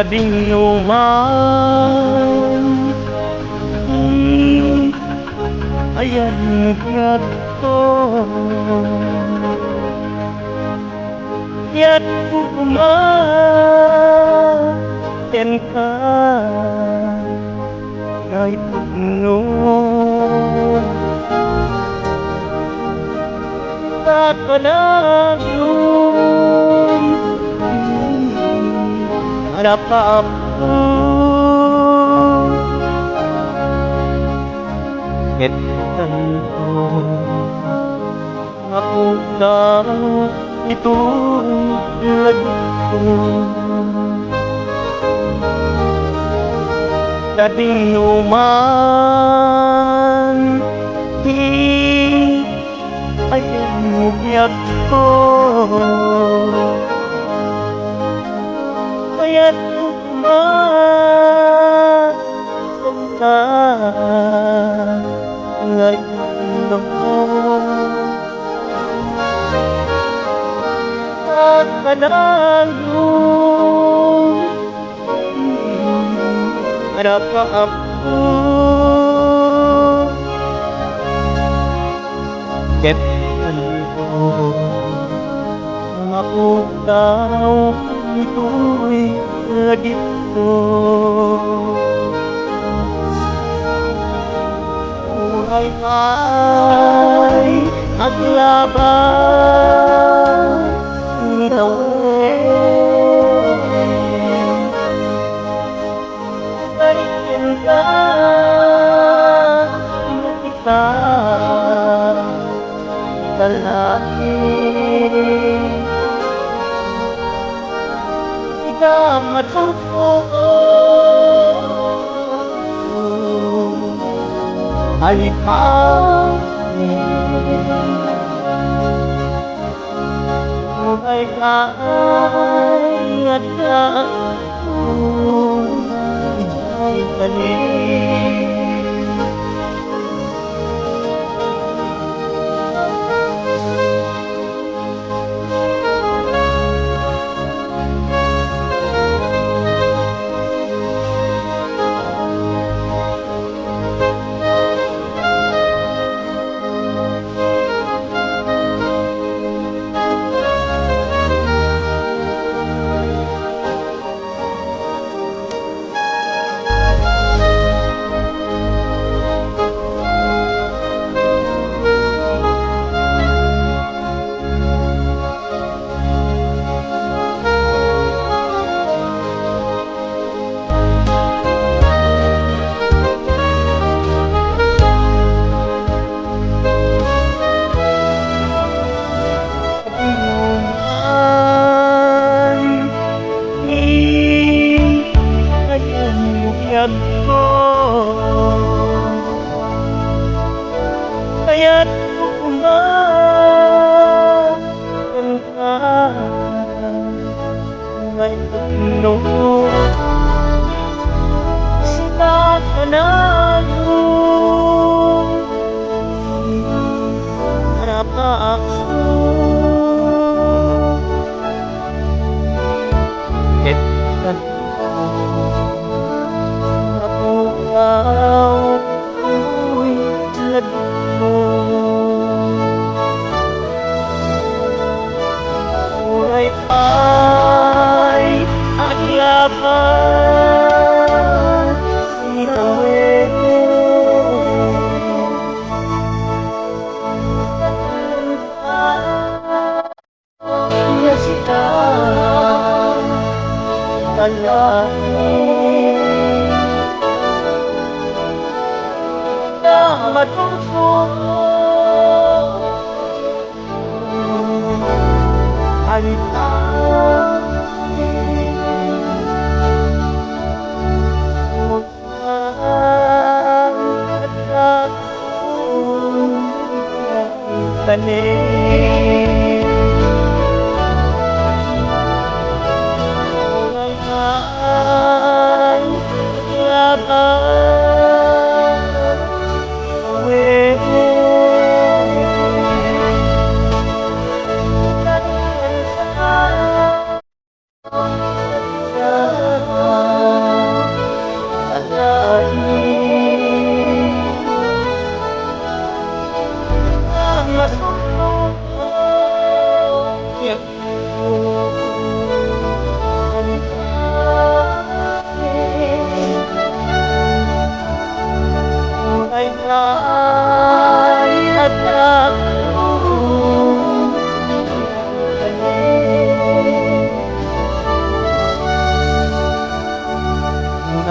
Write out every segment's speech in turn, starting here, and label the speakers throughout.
Speaker 1: labing luman. Ayan nga to, yat kumaten ka ngay pagno at panagyon harap ka ako ngetan ko ako na itong lagot ko dating luman ayan mugyat ko kaya't kumasan ka ngayon at panagyon harap ka ako ketan ko ako daw ito'y lagip ko buhay ay aglaban balikin ka kita lalaki ikaw matuto halika buhay ka ay at ibalik ko kaya't kumakan ka ngay pagno sa panagyon harap ka ako ketan ako'y lagip mo buhay ay aglaban sinawin iya sita lalaki matuto halika tanim ay laban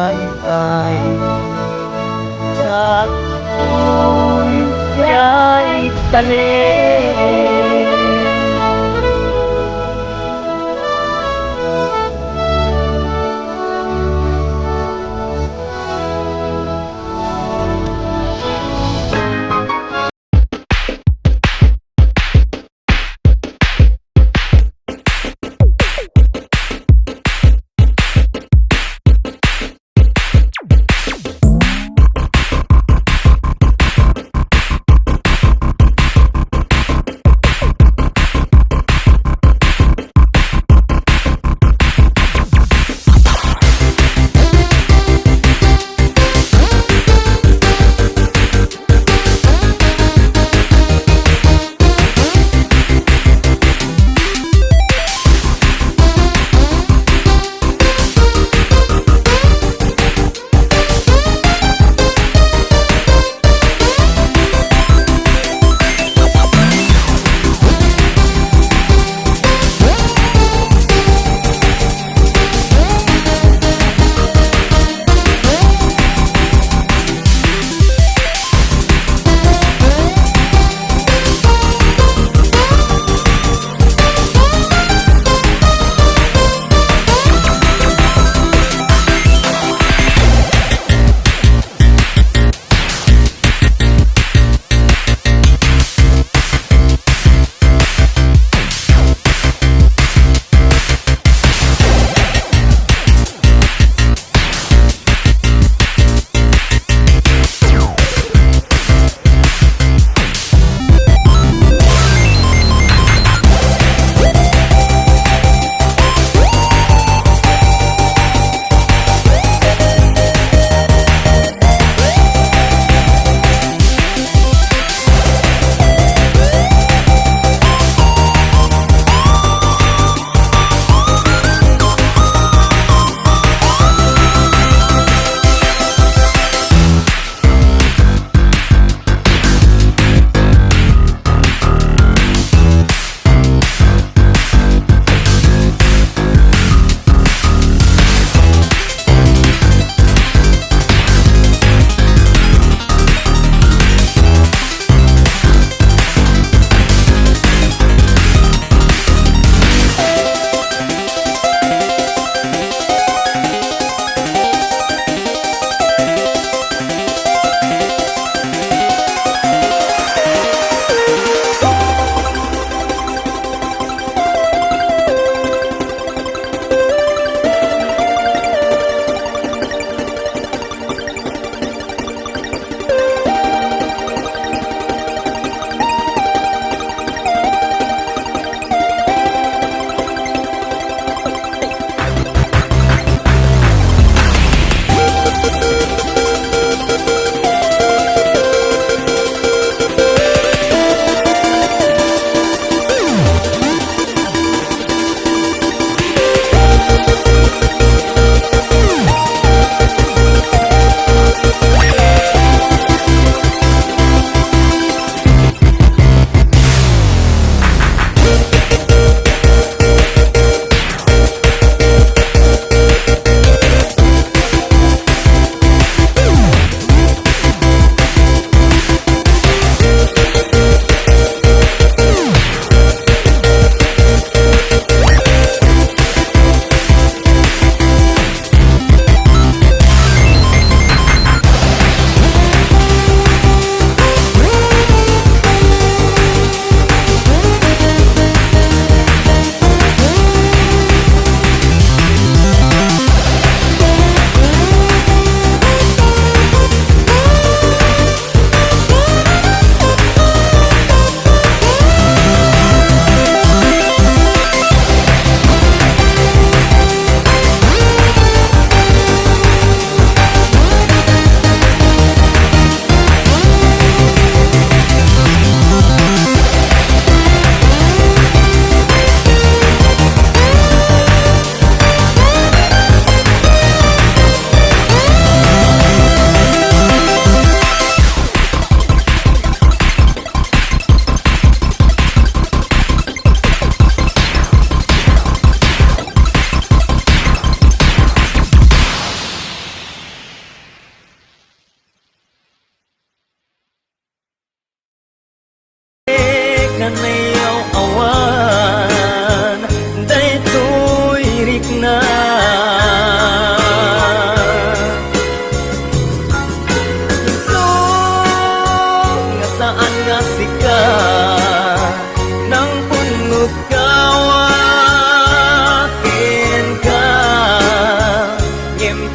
Speaker 1: ay sa tuya'y talim.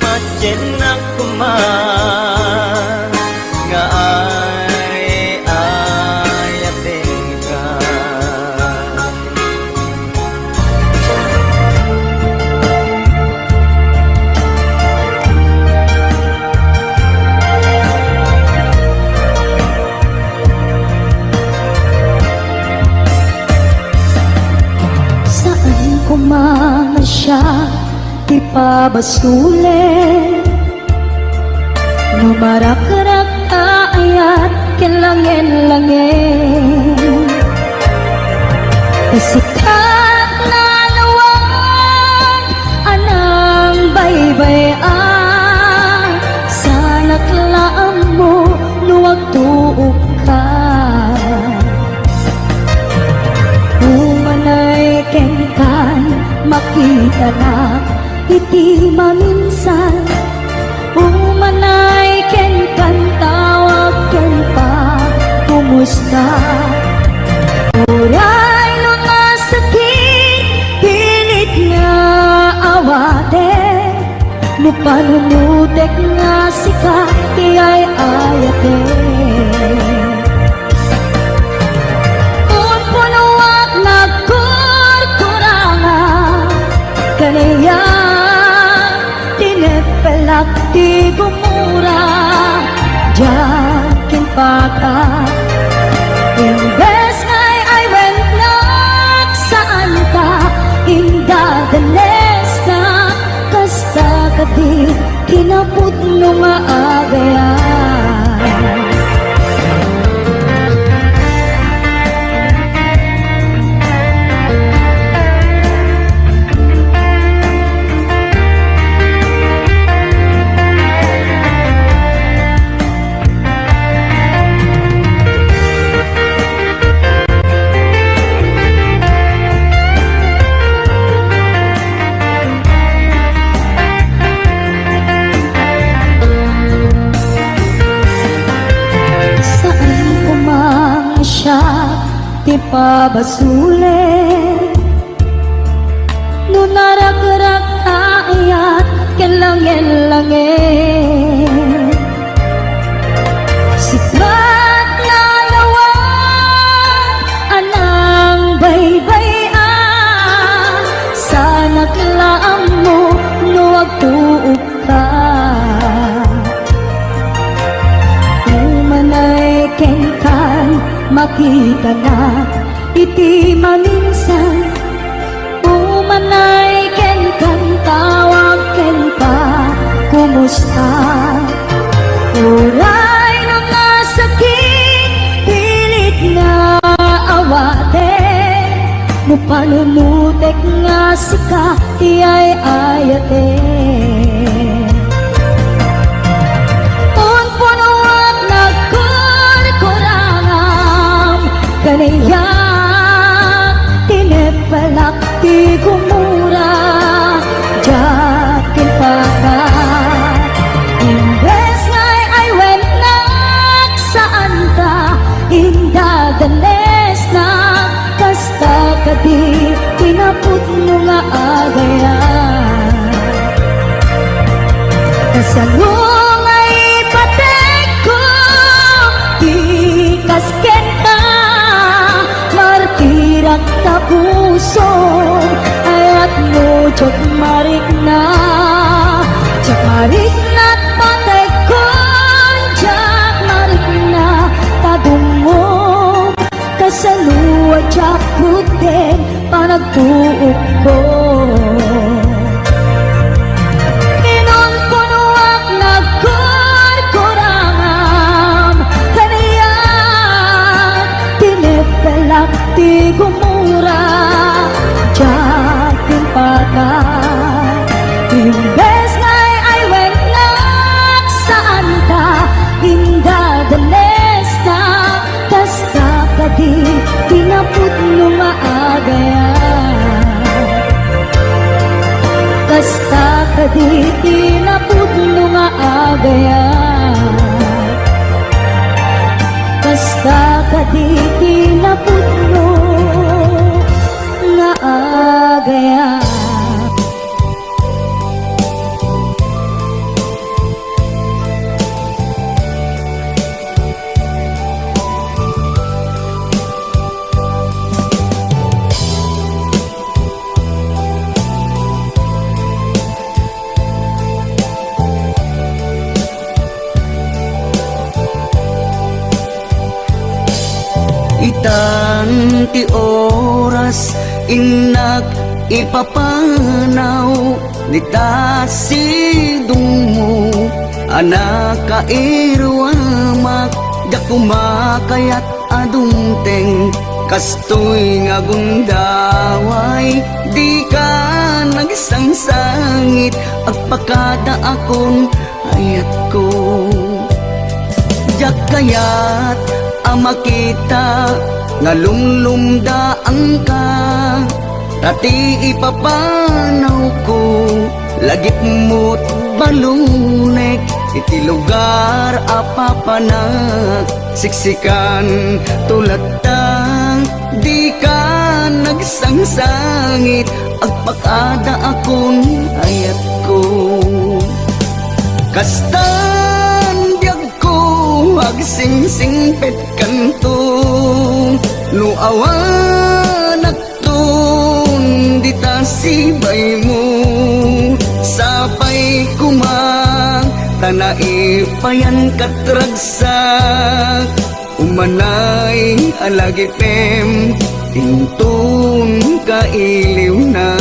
Speaker 2: Patyen ako man nga ayating ka.
Speaker 3: Saan ko man siya ipabasuli, numarak-rak ayat kilangin-langin, kasikat na lawag anang baybayan, sana klaan mo luwag tuog ka. Umanay kengkan makita na iti maminsan, umanay ken kan tawag ken pa kumusta. Uray no nga sakit pilit nga awate, no panunutek nga sika iyay ayate. Un punuak nagkurkuranga kaniya tinepelak ti gumura, jakin paka. Imbes ngay ay wennak saan ka, indadanes na kasta kadi kinaput no maagayan. Pabasule, nunarak-rak ayat kilangin-langin, sikat na lawag anang baybayan, sana klaan mo luwag tuog ka. Umanay kengkan makita na iti maminsan, umanay ken kan tawag ken pa kumusta. Uray no nga sakit pilit nga awate, no panunutek nga sika iyay ayate. Un punuak nagkurkurangam kaniya tinepelak ti gumura, jakin paka. Imbes ngay ay wennak saan ka, indadanes na kasta kadi kinaput mo nga agayan. Kasanong ay patek ko di kasken ka, martirak ta puso ayat mo jok marik na, jak marik na patay ko, jak marik na tadungo, kasaluwa jak putin panagtuok ko. Pinunpunuak nagkurkurangam kaniya tinepelak ti gumura, jakin paka. Imbes ngay ay wennak saan ka, indadanes na kasta kadi kinaput no maagayan. Kasta kadi kinaput no maagayan, kasta kadi kinaput no maagayan.
Speaker 4: Tanti oras inak ipapanaw ni tasidong mo anak kairwamak da kumakayat adungteng kastoy nga gundaway di ka nagsangsangit agpakada akon ayat ko jak kayat ama kita nga lumlumdaan ka tati ipapanaw ko lagip mo't balunek iti lugar apapanak siksikan tulad tang di ka nagsangsangit agpakada akon ayat ko kastan diag ko agsingsing pet kanto no awan akton di tasibay mo sapay kumang tanai payan katragsak umanay alagi pem intun kailiw na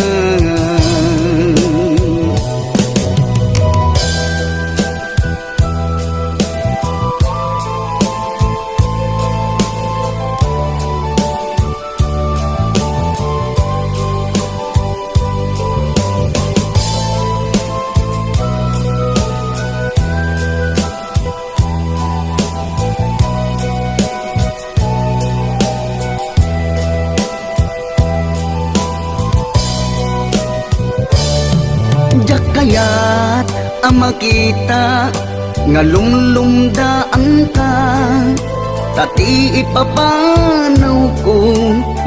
Speaker 4: kayat ama kita nga lumlumdaan ka tati ipapanaw ko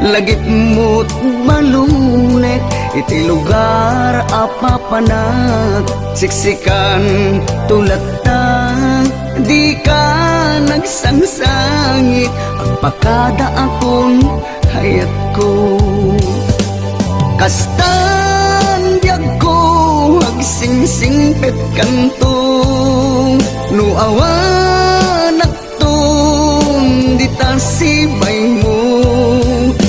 Speaker 4: lagip mo't malunek iti lugar apapanak siksikan tulad tang di ka nagsangsangit agpakada akon hayat ko kastan diag ko agsingsing pet kanto no awan akton di tasibay mo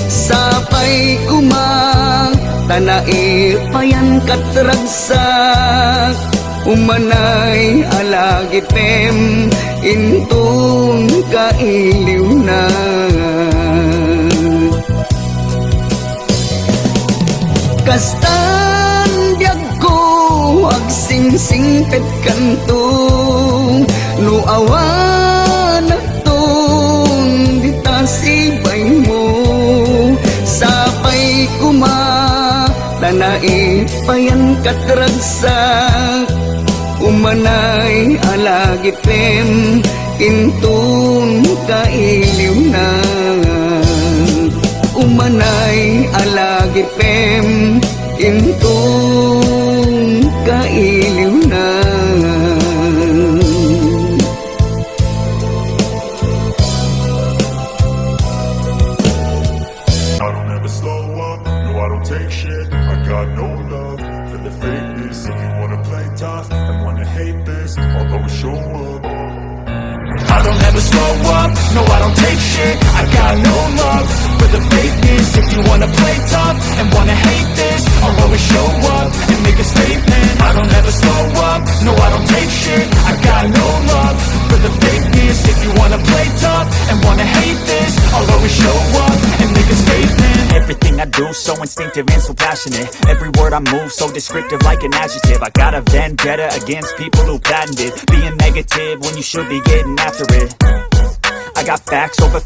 Speaker 4: sapay kumang tanai payan katragsak umanay alagi pem intun kailiw na kastan diag ko agsingsing pet kanto no awan akton di tasibay mo sapay kuma tanai payan katragsak umanay alagi pem intun kailiw na umanay alagi pem intun kailiw na
Speaker 5: I don't ever slow up, no I don't take shit. I got no love for the fakeness. If you wanna play tough and wanna hate this, I'll always show up. I don't ever slow up, no I don't take shit. I got no love for the fakeness. If you wanna play tough and wanna hate this, I'll always show up and make a statement. I don't ever slow up, no I don't take shit. I got no love for the fakeness. If you wanna play tough and wanna hate this, I'll always show up and make a statement.
Speaker 6: Everything I do so instinctive and so passionate. Every word I move so descriptive like an adjective. I got a vendetta against people who patented being negative when you should be getting after it. I got facts over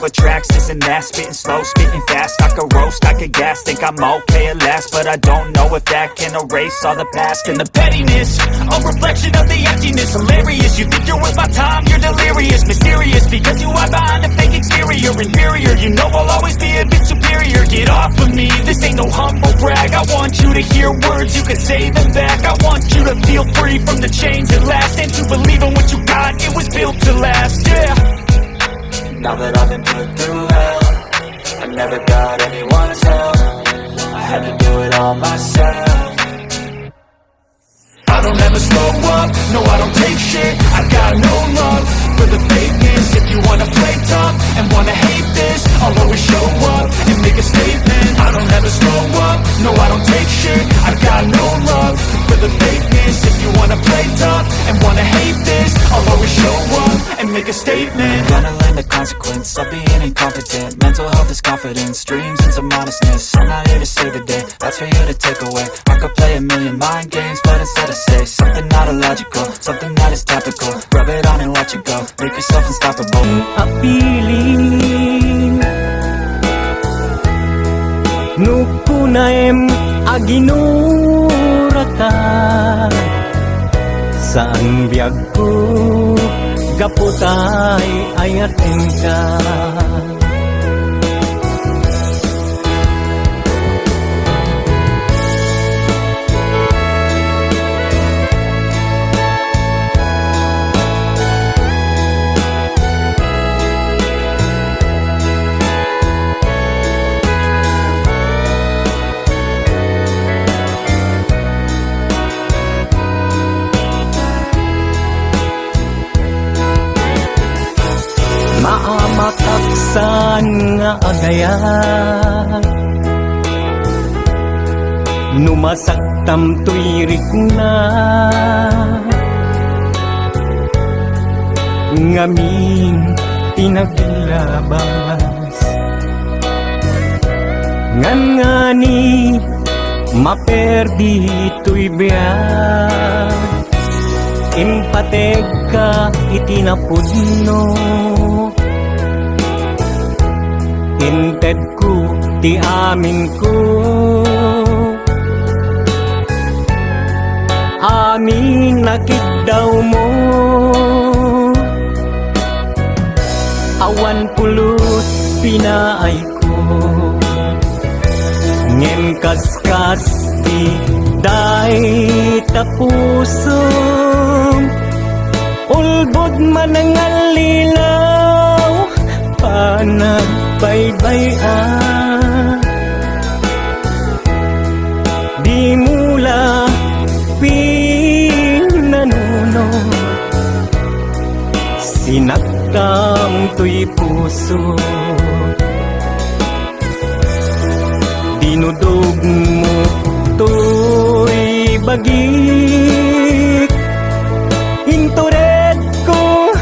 Speaker 6: tracks, this and that. Spitting slow, spitting fast. I could roast, I could gas. Think I'm okay at last, but I don't know if that can erase all the past. And the pettiness, a reflection of the emptiness. Hilarious, you think you're worth my time, you're delirious. Mysterious, because you are behind a fake exterior. Inferior, you know I'll always be a bit superior. Get off of me, this ain't no humble brag. I want you to hear words, you can say them back. I want you to feel free from the chains at last, and to believe in what you got, it was built to last, yeah.
Speaker 2: Now that I've been put through hell, I never got anyone's help. I had to do it all myself.
Speaker 5: I don't ever slow up, no I don't take shit. I got no love for the fakeness. If you wanna play tough and wanna hate this, I'll
Speaker 6: slow up, no I don't take shit. I got no love for the fakeness. If you wanna play tough and wanna hate this, I'll always show up and make a statement. Gonna learn the consequence of being incompetent. Mental health is confidence, dreams and some honestness. I'm not here to save the day, that's for you to take away. I could play a million mind games, but instead I say something not illogical, something that is topical. Rub it on and watch it go, make yourself unstoppable.
Speaker 1: Apiling Nukunaem aginurata Saan biyag ko Gaputay ayatin ka Maamataksan nga agayat Numasaktam tuirik na Ngamin pinaglabas Ngan nga ni maperdi tuy biyag Impateg ka itinapudno Inted ko ti amin ko Amin nakit daw mo Awan pulos pinaay ko Ngem kaskas ti day tapusong Ulbod manangalilaw Panagbaybayan Di mula pinanuno Sinaktam to'y puso Dinudog mo to'y bagik Hintured ko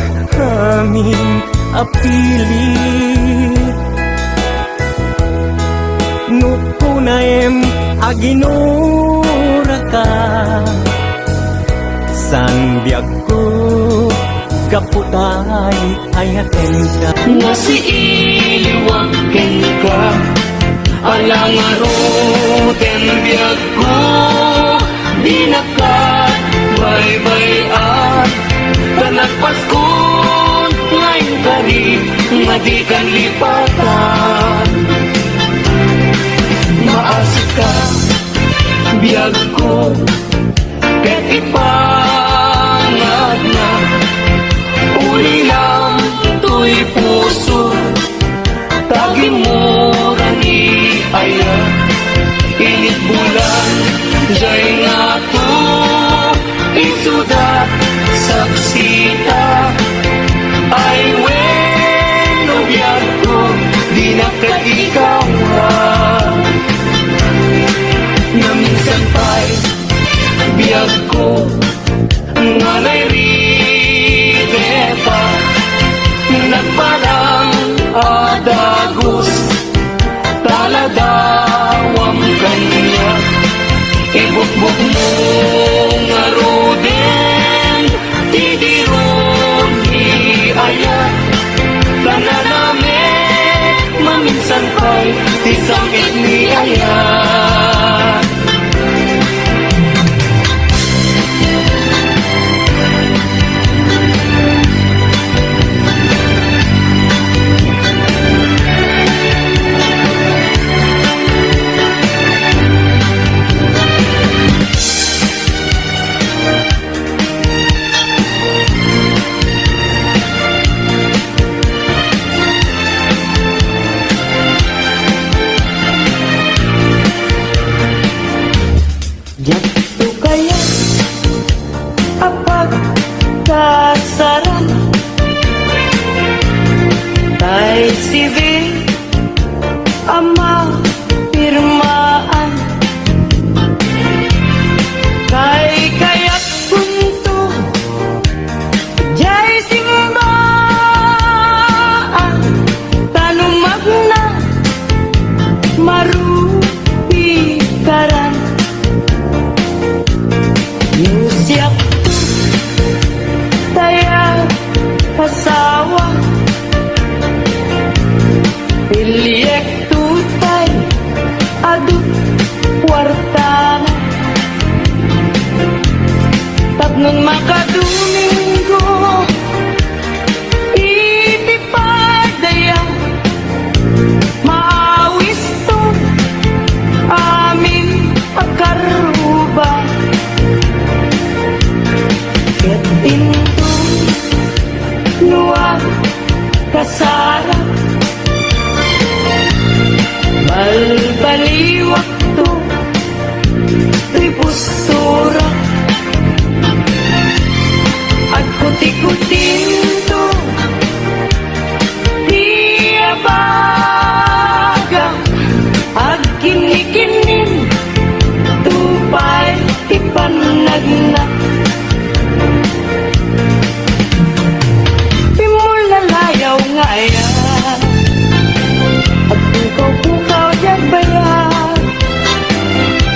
Speaker 1: amin apilit Nukunaem aginura ka San biyag ko Kaputay ayaten ka
Speaker 4: Nasiiliwakin ka Alang arutin biyag ko Di nakat bay-bayan Kanagpaskon ngayon ka rin Madi kan lipatan Maasik ka biyag ko Ket ipangad na Uli lang to'y puso Tagi mo rani aya Init bulan Jay nga to Isudat Saksita Ay weno biyag ko Di na kaikawan Na minsan pa'y biyag ko Nganay rineta Nagparang adagos Taladawam kanya Ibukbuk mo nga ruden Tidiron iayat Tananame Maminsan pa'y Tisangit ni ayat
Speaker 1: Yato kaya apag kasaran Tay civil ama pirma
Speaker 4: tikutinto Dia baga Ag kinikinin Tupay ipanagna Pimulalayaw nga yan At pukaw-pukaw dyan bayan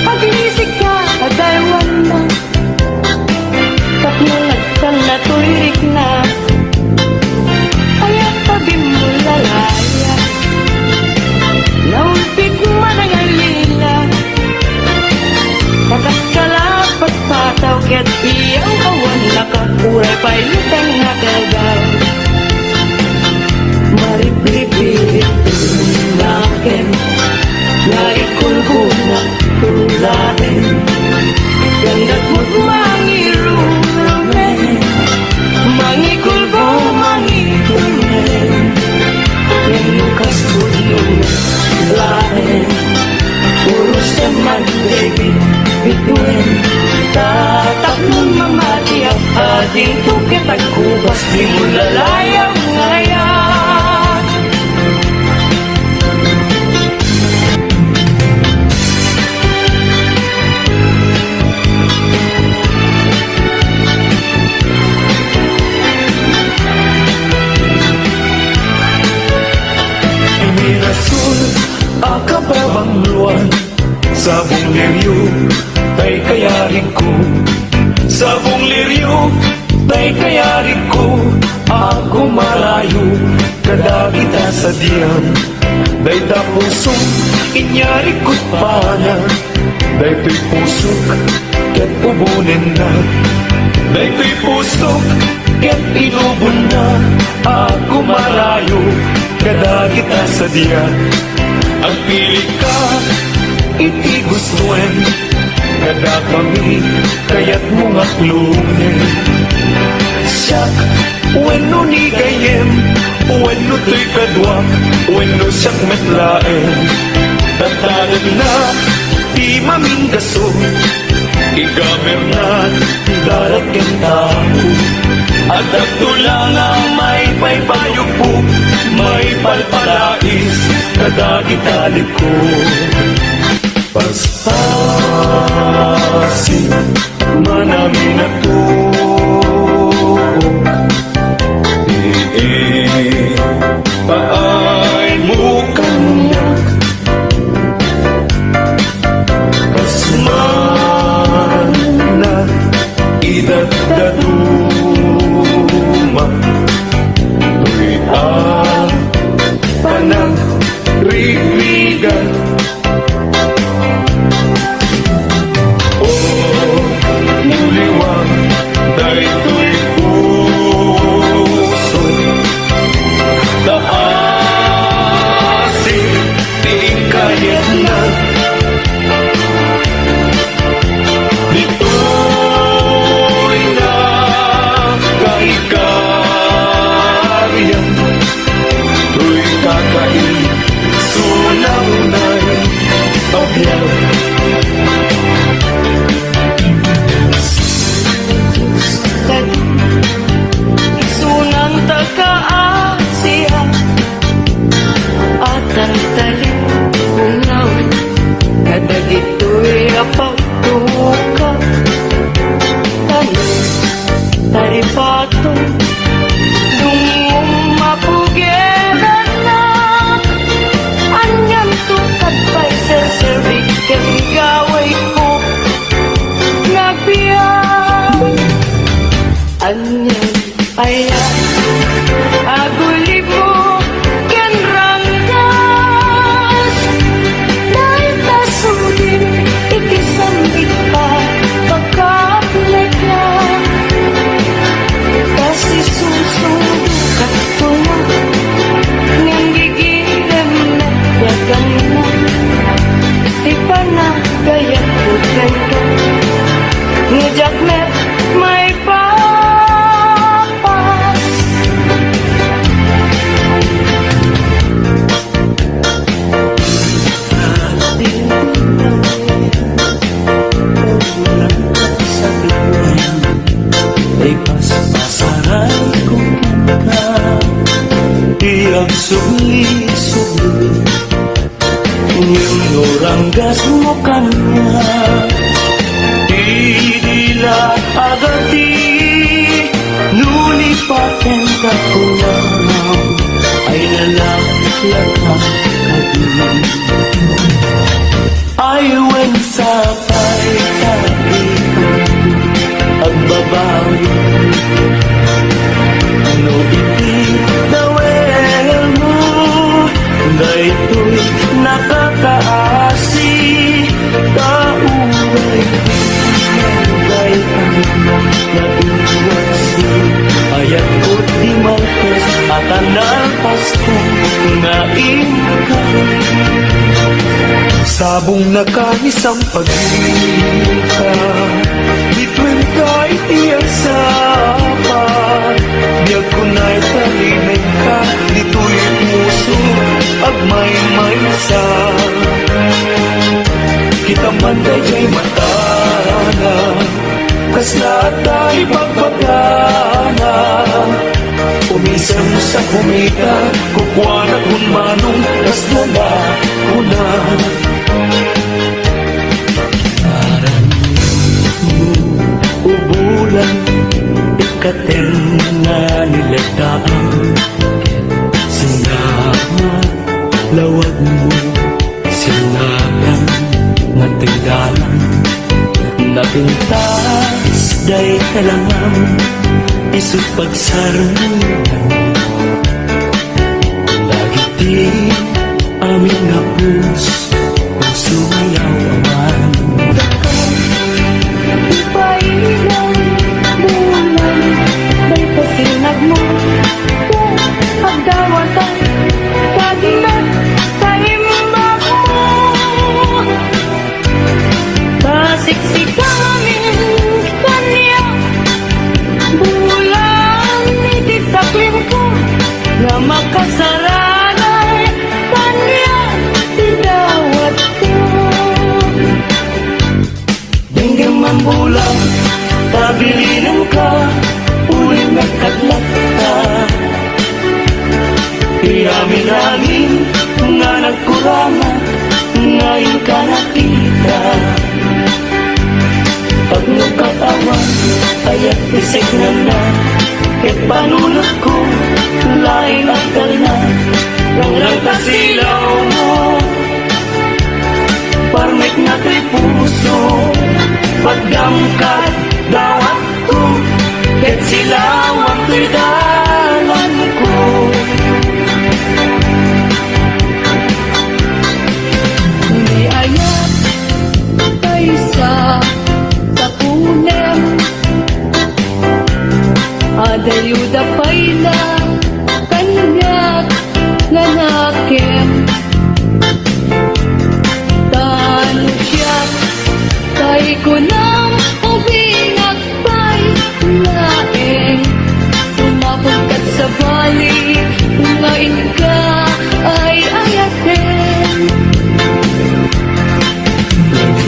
Speaker 4: Pag-iisig ka adaywan na Kapnalagtan na tulirik na Kaya tabi mo lalaya Naumpik man ang alila Takas kalapat pataw Kaya't iyang kawan nakakuray Pailutang nakagaw Maripipilit nakin Na ikulko na tulain Gandang mo't mangirumen Mangikulko, mangirumen Yang lukas punong lain Puro seman, baby, bituin Tatap nun mamati ang ating tukit At kubas di mo lalayaw ngayon
Speaker 7: Rasul, akababang luwan Sabong liryo, tay kayarin ko Sabong liryo, tay kayarin ko Ako malayo, kada kita sa diyan Day tapusok, inyari ko't pana Day to'y pusok, ket ubunin na Day to'y pusok, ket inubon na Ako malayo, kada kita sa diyan Ang pili ka, iti gustuin Kada kami, kaya't mong aklunin Siyak, weno ni gayem Weno to'y kadwak, weno siyak metlaen Tatagan na, di maminggaso Igamer na, darat ken tao At agtulang ang may paypayog po May palpalais, kada gitalik ko Pastasin, manami na to paay mo kanyak Kasman na idadaduma Tuwian panagrigligan O muliwang dahito'y puso Taasin, tiing kayat na Dito'y nakaikaryan To'y kakain, sulang na'y pabiyag
Speaker 4: Sunang taga-Asya At ang talim ungaw Kada dito'y apagtuka Tanong, taripato Dungong mapugeran na Anyang tukad pa'y serservik Ken gaway ko Nagbiyak Anyang ayan Aguli mo Ken ranggas Dahil tasudin Ikisambit pa Pagkaplek na Kasi susunod Katuwa Ngang gigilem na Yagan na Iba na Gaya putay ka Ngajak met May papas
Speaker 7: agsugli-sugli Ngem noranggas mo kanya Idila agati Nulipaten ka kulang Ay nalaklatang kagin Ay wen sa pagkakitan Ang babawi No iti dawel mo Daytoy nakakaasi Kauray Nagay ang naiwasi Ayat ko di malkas At anal Pasko Nga ingkay Sabong nakahisang pag-ika Bituin kahit iyasapan Biyag ko na'y talimay ka Dito'y puso Agmay maysa Kita man kaya'y matana Kas lahat tayo pagpagana Umisang sa kumita Kukuha na kung manong Kas wala ko na Ubulan ikaten na nilataan Sinama lawag mo Sinagang na tinggalan Napintas day kalangan Isut pagsarunan Lagi di amin nga puso Kung sumayaw awan
Speaker 3: Ipailang bulan May pasinag mo Kung pagdawatan Kaginat Kaimbag mo Pasiksik namin Kanya Bulan Ititaklin ko Na makasaranay Kanya Tidawat ko
Speaker 7: Dinggam ang bulang, tabilinan ka, uling nagkadlat ka. Iamin-amin nga nagkurangan, ngayon ka nakita. Pag nagkatawan, ayat isig na na, ket panunod ko, laing akal na, lang kasilaw mo. Parmek na kay puso Pagdamkat dawat ko Ket silawang tidalan ko
Speaker 3: May ayat kaysa sa punem Adayuda pa'y na kanyak nga nakem Tano siya kay kunang ubinag pa'y laeng Sumapagkat sa bali ngayon ka ay ayaten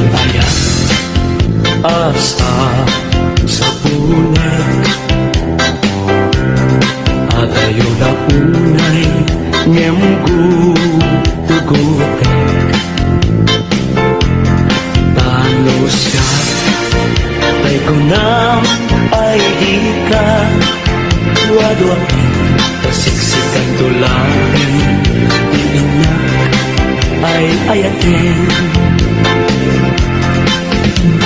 Speaker 7: Ayat asa sa punek Adayo na unay Ngem gugutek Tano siya Tay kunam ay di ka Duwa-duwain Pasiksikan tulain Iinak ay ayatin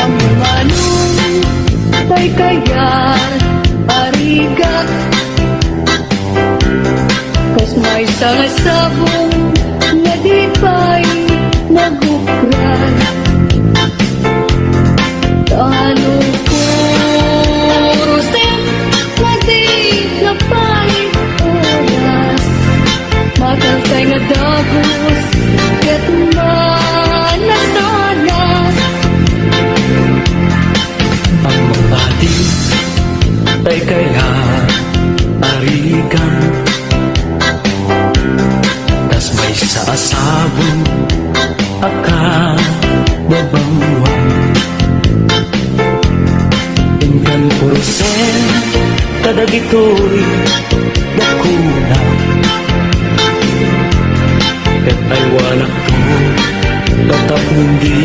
Speaker 3: Ang manong tay kayat arigat Kas may sangasabong na di pa'y nagukran Tano purusin na di na pa'y oras Matalkay nga dagos ket manasanas
Speaker 7: Ang mga di tay kaya arigan Tas may saasabong akababangwan Ingkan purusen kadagitoy dakuna ket ay wala ko tatap hindi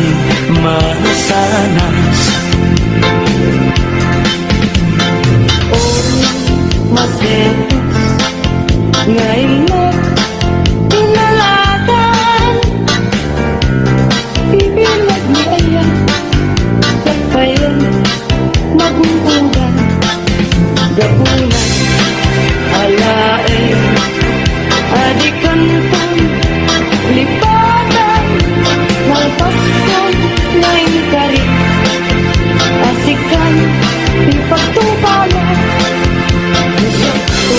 Speaker 7: masanas.
Speaker 4: Masetos ngayon mo pinalatan, ibilag ni ayan kapayan magugugan gabunan alae adikan pang lipatan ng Paskon ngayon kari asikan ipagtubala isip ko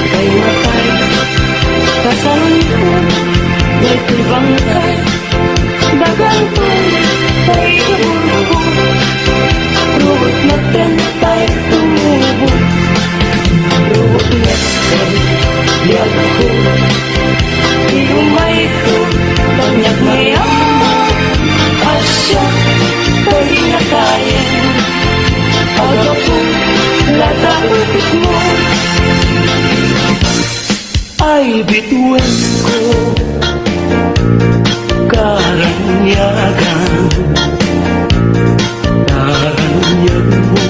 Speaker 4: kay matay kasalan ko kay tibangkay dagan ko kay iburo ko ruhot na tentay tumubo ruhot na tentay ko iumay ko banyak mayamang asya kay nakayin aga ko lata upit mo ay bituin ko karanyagan. Karanyan mo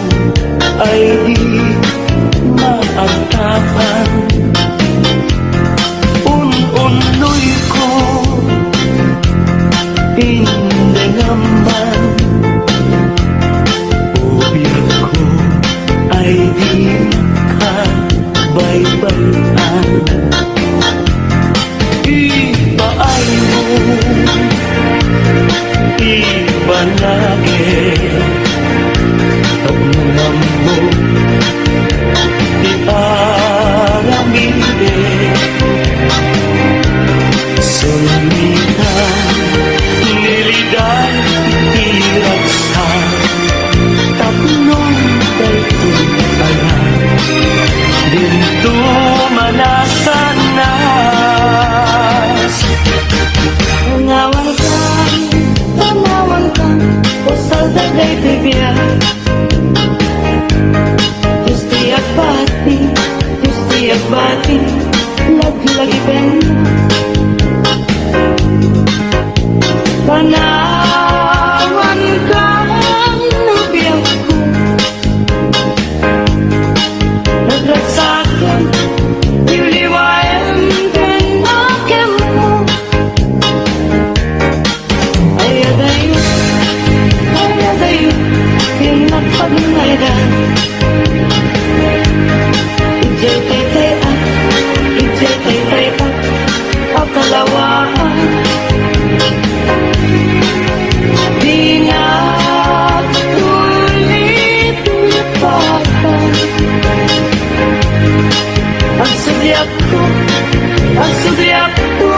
Speaker 4: ay di maantapan. Un-unoy ko hindi naman. Ubiyag ko ay di makabaybayan. Iba ay mo, iba lagi. Pagmulang mo, di aramide. Sumitan, nilidan, iraksan. Tapnong daytoy pala, dinto manasanas. Tanawan ka, o saldagay bibiyag. Justi agbati, lag-lagi ben. Panawan ka, nabiyag ko. Nagragsakan, niliwayan ben akem mo. Ayadayo, pinapagngaydan. Ijay tay at akalawaan. Di na ulit-ulipatan. Ang sudyak ko